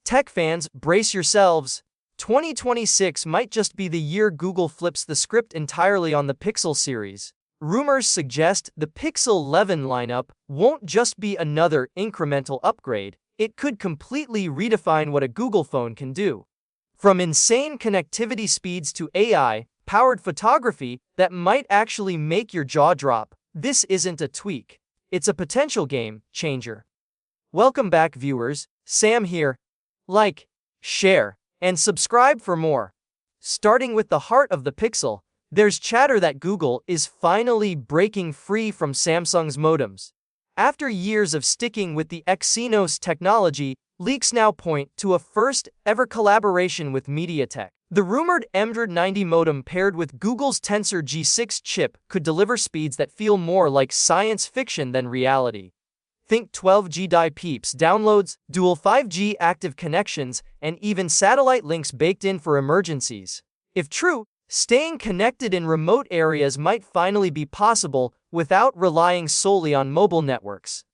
Tech fans, brace yourselves. 2026 might just be the year Google flips the script entirely on the Pixel series. Rumors suggest the Pixel 11 lineup won't just be another incremental upgrade, it could completely redefine what a Google phone can do. From insane connectivity speeds to AI-powered photography that might actually make your jaw drop, this isn't a tweak. It's a potential game changer. Welcome back, viewers. Sam here. Like, share, and subscribe for more. Starting with the heart of the Pixel, there's chatter that Google is finally breaking free from Samsung's modems. After years of sticking with the Exynos technology, leaks now point to a first-ever collaboration with MediaTek. The rumored M190 modem paired with Google's Tensor G6 chip could deliver speeds that feel more like science fiction than reality. Think 12G die peeps downloads, dual 5G active connections, and even satellite links baked in for emergencies. If true, staying connected in remote areas might finally be possible without relying solely on mobile networks.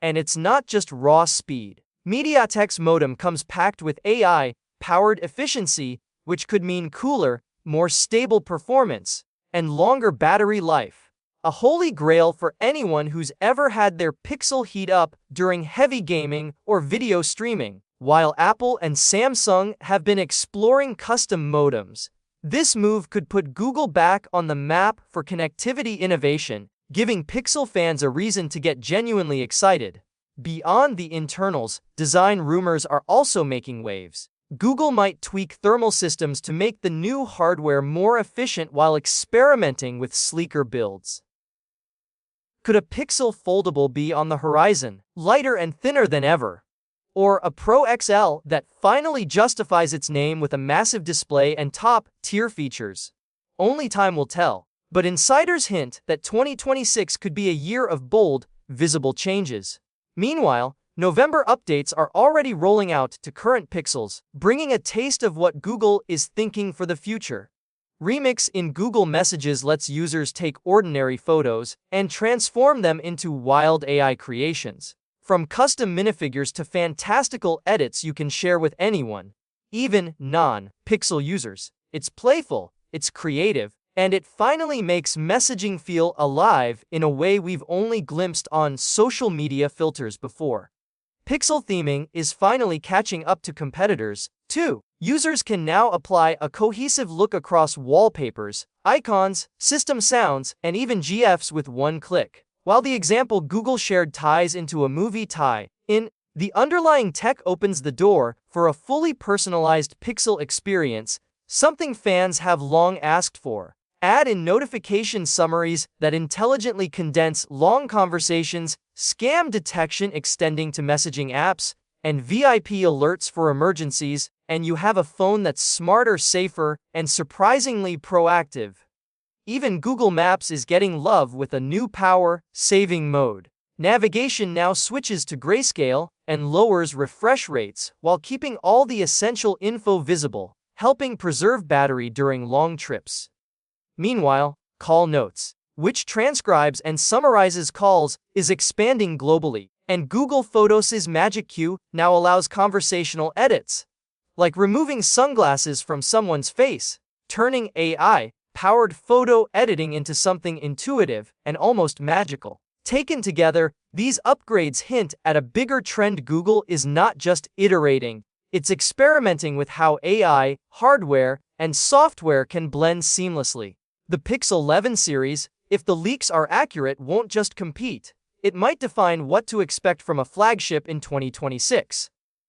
And it's not just raw speed. MediaTek's modem comes packed with AI-powered efficiency, which could mean cooler, more stable performance, and longer battery life. A holy grail for anyone who's ever had their Pixel heat up during heavy gaming or video streaming. While Apple and Samsung have been exploring custom modems, this move could put Google back on the map for connectivity innovation, giving Pixel fans a reason to get genuinely excited. Beyond the internals, design rumors are also making waves. Google might tweak thermal systems to make the new hardware more efficient while experimenting with sleeker builds. Could a Pixel Foldable be on the horizon, lighter and thinner than ever? Or a Pro XL that finally justifies its name with a massive display and top-tier features? Only time will tell, but insiders hint that 2026 could be a year of bold, visible changes. Meanwhile, November updates are already rolling out to current Pixels, bringing a taste of what Google is thinking for the future. Remix in Google Messages lets users take ordinary photos and transform them into wild AI creations. From custom minifigures to fantastical edits you can share with anyone, even non-Pixel users. It's playful, it's creative, and it finally makes messaging feel alive in a way we've only glimpsed on social media filters before. Pixel theming is finally catching up to competitors, too. Users can now apply a cohesive look across wallpapers, icons, system sounds, and even GIFs with one click. While the example Google shared ties into a movie tie-in, the underlying tech opens the door for a fully personalized Pixel experience, something fans have long asked for. Add in notification summaries that intelligently condense long conversations, scam detection extending to messaging apps, and VIP alerts for emergencies, and you have a phone that's smarter, safer, and surprisingly proactive. Even Google Maps is getting love with a new power-saving mode. Navigation now switches to grayscale and lowers refresh rates while keeping all the essential info visible, helping preserve battery during long trips. Meanwhile, Call Notes, which transcribes and summarizes calls, is expanding globally, and Google Photos' Magic Queue now allows conversational edits, like removing sunglasses from someone's face, turning AI-powered photo editing into something intuitive and almost magical. Taken together, these upgrades hint at a bigger trend. Google is not just iterating, it's experimenting with how AI, hardware, and software can blend seamlessly. The Pixel 11 series, if the leaks are accurate, won't just compete. It might define what to expect from a flagship in 2026.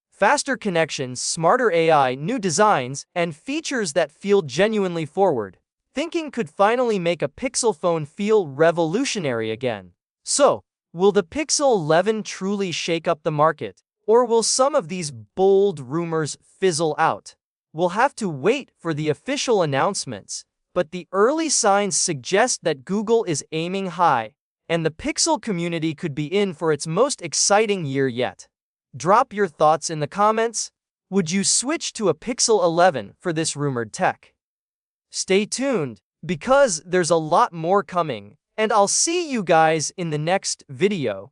Faster connections, smarter AI, new designs, and features that feel genuinely forward. Thinking could finally make a Pixel phone feel revolutionary again. So, will the Pixel 11 truly shake up the market? Or will some of these bold rumors fizzle out? We'll have to wait for the official announcements, but the early signs suggest that Google is aiming high, and the Pixel community could be in for its most exciting year yet. Drop your thoughts in the comments. Would you switch to a Pixel 11 for this rumored tech? Stay tuned, because there's a lot more coming, and I'll see you guys in the next video.